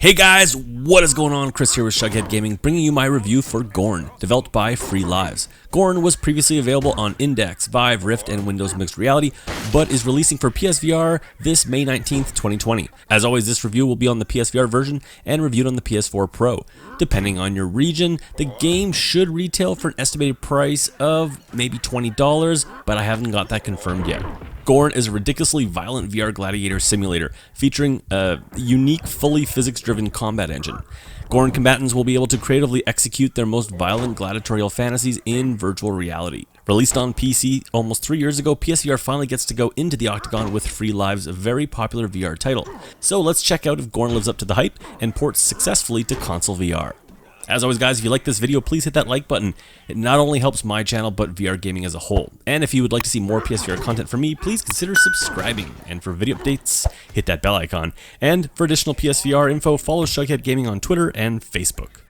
Hey guys, what is going on? Chris here with Shughead Gaming, bringing you my review for Gorn, developed by Free Lives. Gorn was previously available on Index, Vive, Rift, and Windows Mixed Reality, but is releasing for PSVR this May 19th, 2020. As always, this review will be on the PSVR version and reviewed on the PS4 Pro. Depending on your region, the game should retail for an estimated price of maybe $20, but I haven't got that confirmed yet. Gorn is a ridiculously violent VR gladiator simulator featuring a unique, fully physics-driven combat engine. Gorn combatants will be able to creatively execute their most violent gladiatorial fantasies in virtual reality. Released on PC almost 3 years ago, PSVR finally gets to go into the octagon with Free Lives' very popular VR title. So let's check out if Gorn lives up to the hype and ports successfully to console VR. As always guys, if you like this video, please hit that like button. It not only helps my channel, but VR gaming as a whole. And if you would like to see more PSVR content from me, please consider subscribing. And for video updates, hit that bell icon. And for additional PSVR info, follow Shughead Gaming on Twitter and Facebook.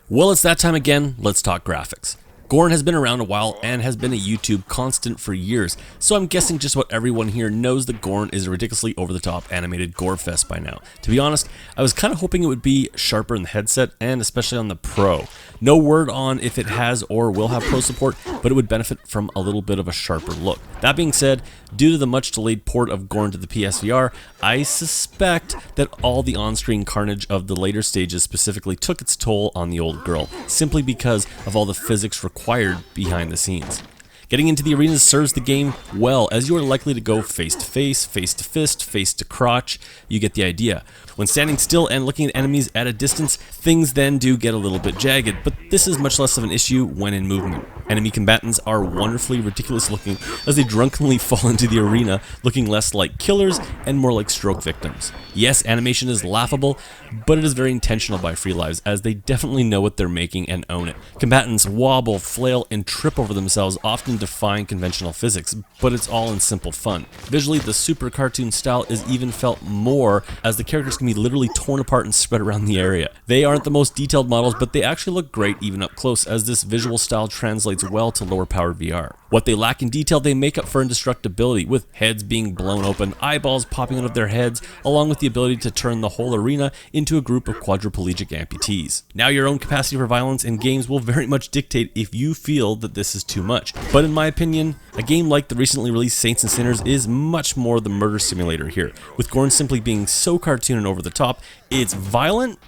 Well, it's that time again, let's talk graphics. Gorn has been around a while and has been a YouTube constant for years, so I'm guessing just about everyone here knows that Gorn is a ridiculously over-the-top animated gore fest by now. To be honest, I was kind of hoping it would be sharper in the headset and especially on the Pro. No word on if it has or will have Pro support, but it would benefit from a little bit of a sharper look. That being said, due to the much delayed port of Gorn to the PSVR, I suspect that all the on-screen carnage of the later stages specifically took its toll on the old girl, simply because of all the physics required behind the scenes. Getting into the arenas serves the game well, as you are likely to go face to face, face to fist, face to crotch. You get the idea. When standing still and looking at enemies at a distance, things then do get a little bit jagged, but this is much less of an issue when in movement. Enemy combatants are wonderfully ridiculous looking as they drunkenly fall into the arena, looking less like killers and more like stroke victims. Yes, animation is laughable, but it is very intentional by Free Lives, as they definitely know what they're making and own it. Combatants wobble, flail, and trip over themselves, often defying conventional physics, but it's all in simple fun. Visually, the super cartoon style is even felt more, as the characters can be literally torn apart and spread around the area. They aren't the most detailed models, but they actually look great even up close, as this visual style translates well to lower powered VR. What they lack in detail, they make up for indestructibility, with heads being blown open, eyeballs popping out of their heads, along with the ability to turn the whole arena into a group of quadriplegic amputees. Now, your own capacity for violence in games will very much dictate if you feel that this is too much, but in my opinion, a game like the recently released Saints and Sinners is much more the murder simulator here, with Gorn simply being so cartoon and over the top. It's violent,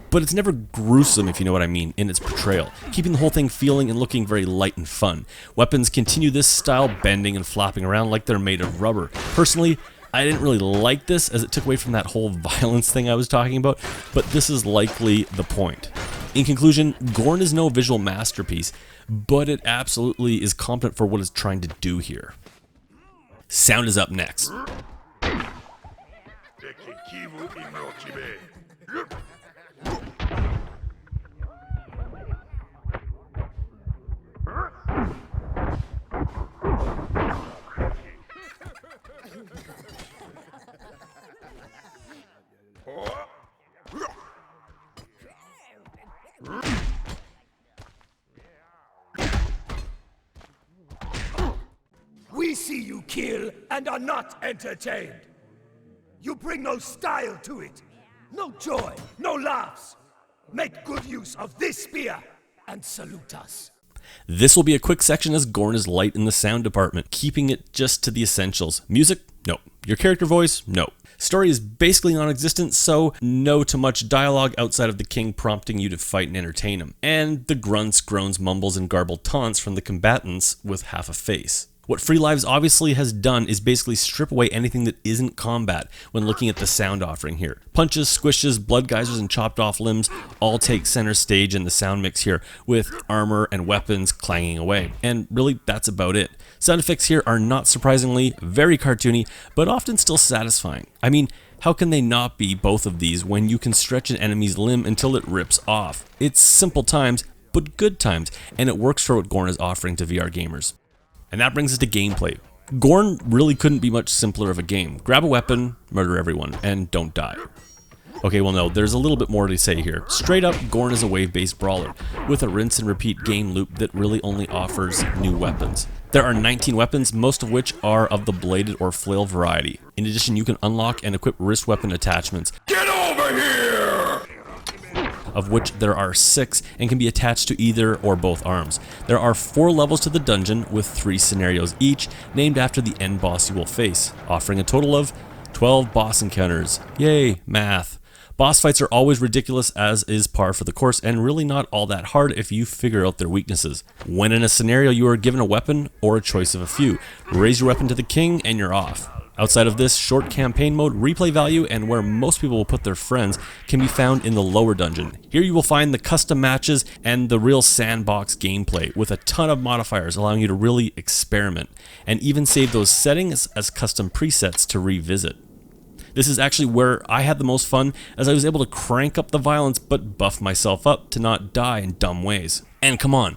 but it's never gruesome, if you know what I mean, in its portrayal, keeping the whole thing feeling and looking very light and fun. Weapons continue this style, bending and flapping around like they're made of rubber. Personally, I didn't really like this, as it took away from that whole violence thing I was talking about, but this is likely the point. In conclusion, Gorn is no visual masterpiece, but it absolutely is competent for what it's trying to do here. Sound is up next. We see you kill and are not entertained. You bring no style to it, no joy, no laughs. Make good use of this spear and salute us. This will be a quick section, as Gorn is light in the sound department, keeping it just to the essentials. Music? No. Your character voice? No. Story is basically non-existent, so no to much dialogue outside of the king prompting you to fight and entertain him, and the grunts, groans, mumbles, and garbled taunts from the combatants with half a face. What Free Lives obviously has done is basically strip away anything that isn't combat when looking at the sound offering here. Punches, squishes, blood geysers, and chopped off limbs all take center stage in the sound mix here, with armor and weapons clanging away. And really, that's about it. Sound effects here are not surprisingly very cartoony, but often still satisfying. I mean, how can they not be both of these when you can stretch an enemy's limb until it rips off? It's simple times, but good times, and it works for what Gorn is offering to VR gamers. And that brings us to gameplay. Gorn really couldn't be much simpler of a game. Grab a weapon, murder everyone, and don't die. Okay, well no, there's a little bit more to say here. Straight up, Gorn is a wave-based brawler, with a rinse and repeat game loop that really only offers new weapons. There are 19 weapons, most of which are of the bladed or flail variety. In addition, you can unlock and equip wrist weapon attachments. Get over here! Of which there are 6 and can be attached to either or both arms. There are 4 levels to the dungeon with 3 scenarios each, named after the end boss you will face, offering a total of 12 boss encounters. Yay, math. Boss fights are always ridiculous, as is par for the course, and really not all that hard if you figure out their weaknesses. When in a scenario, you are given a weapon or a choice of a few. Raise your weapon to the king and you're off. Outside of this, short campaign mode, replay value, and where most people will put their friends can be found in the lower dungeon. Here you will find the custom matches and the real sandbox gameplay with a ton of modifiers allowing you to really experiment and even save those settings as custom presets to revisit. This is actually where I had the most fun, as I was able to crank up the violence but buff myself up to not die in dumb ways. And come on,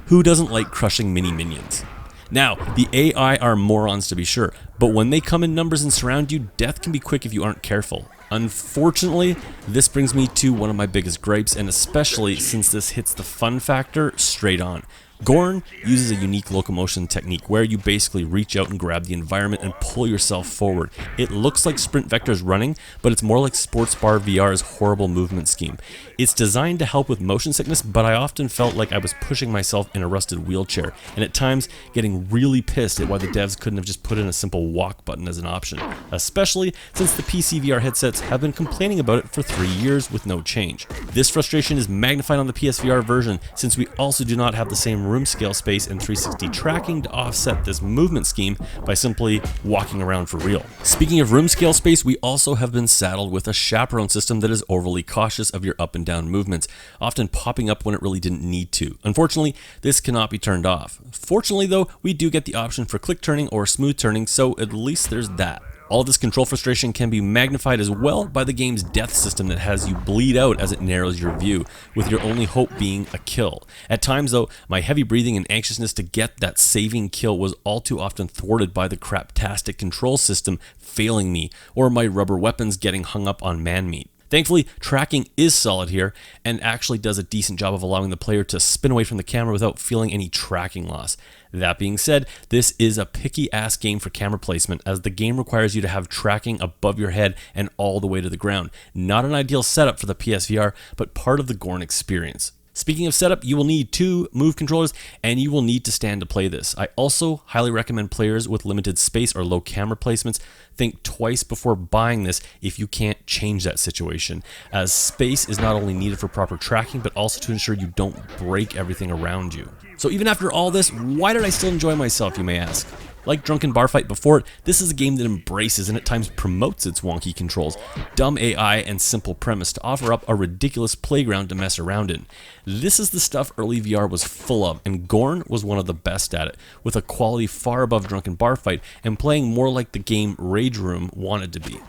who doesn't like crushing mini minions? Now, the AI are morons to be sure, but when they come in numbers and surround you, death can be quick if you aren't careful. Unfortunately, this brings me to one of my biggest gripes, and especially since this hits the fun factor straight on. Gorn uses a unique locomotion technique where you basically reach out and grab the environment and pull yourself forward. It looks like Sprint Vector's running, but it's more like Sports Bar VR's horrible movement scheme. It's designed to help with motion sickness, but I often felt like I was pushing myself in a rusted wheelchair, and at times getting really pissed at why the devs couldn't have just put in a simple walk button as an option, especially since the PCVR headsets have been complaining about it for 3 years with no change. This frustration is magnified on the PSVR version, since we also do not have the same room scale space and 360 tracking to offset this movement scheme by simply walking around for real. Speaking of room scale space, we also have been saddled with a chaperone system that is overly cautious of your up and down movements, often popping up when it really didn't need to. Unfortunately, this cannot be turned off. Fortunately though, we do get the option for click turning or smooth turning, so at least there's that. All this control frustration can be magnified as well by the game's death system that has you bleed out as it narrows your view, with your only hope being a kill. At times though, my heavy breathing and anxiousness to get that saving kill was all too often thwarted by the craptastic control system failing me, or my rubber weapons getting hung up on man meat. Thankfully, tracking is solid here and actually does a decent job of allowing the player to spin away from the camera without feeling any tracking loss. That being said, this is a picky-ass game for camera placement, as the game requires you to have tracking above your head and all the way to the ground. Not an ideal setup for the PSVR, but part of the Gorn experience. Speaking of setup, you will need 2 Move controllers, and you will need to stand to play this. I also highly recommend players with limited space or low camera placements think twice before buying this if you can't change that situation, as space is not only needed for proper tracking, but also to ensure you don't break everything around you. So even after all this, why did I still enjoy myself, you may ask? Like Drunken Bar Fight before it, this is a game that embraces and at times promotes its wonky controls, dumb AI, and simple premise to offer up a ridiculous playground to mess around in. This is the stuff early VR was full of, and Gorn was one of the best at it, with a quality far above Drunken Bar Fight and playing more like the game Rage Room wanted to be.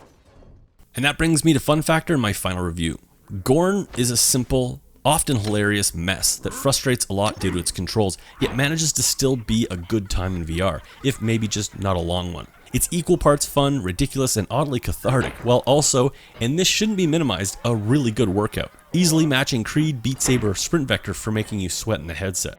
And that brings me to fun factor in my final review. Gorn is a simple, often hilarious mess that frustrates a lot due to its controls, yet manages to still be a good time in VR, if maybe just not a long one. It's equal parts fun, ridiculous, and oddly cathartic, while also, and this shouldn't be minimized, a really good workout, easily matching Creed, Beat Saber, or Sprint Vector for making you sweat in the headset.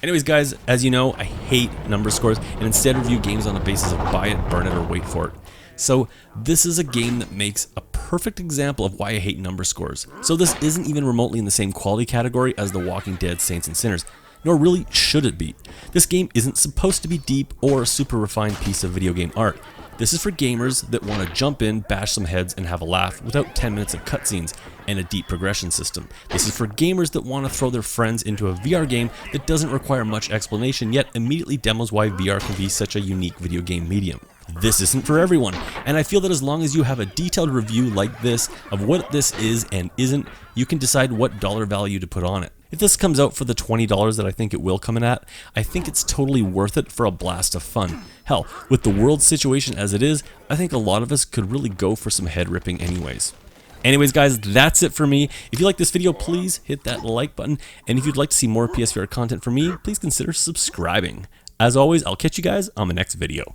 Anyways guys, as you know, I hate number scores and instead review games on the basis of buy it, burn it, or wait for it. So this is a game that makes a perfect example of why I hate number scores. So this isn't even remotely in the same quality category as The Walking Dead Saints and Sinners, nor really should it be. This game isn't supposed to be deep or a super refined piece of video game art. This is for gamers that want to jump in, bash some heads, and have a laugh without 10 minutes of cutscenes and a deep progression system. This is for gamers that want to throw their friends into a VR game that doesn't require much explanation, yet immediately demos why VR can be such a unique video game medium. This isn't for everyone, and I feel that as long as you have a detailed review like this of what this is and isn't, you can decide what dollar value to put on it. If this comes out for the $20 that I think it will come in at, I think it's totally worth it for a blast of fun. Hell, with the world situation as it is, I think a lot of us could really go for some head ripping anyways. Anyways guys, that's it for me. If you like this video, please hit that like button, and if you'd like to see more PSVR content from me, please consider subscribing. As always, I'll catch you guys on the next video.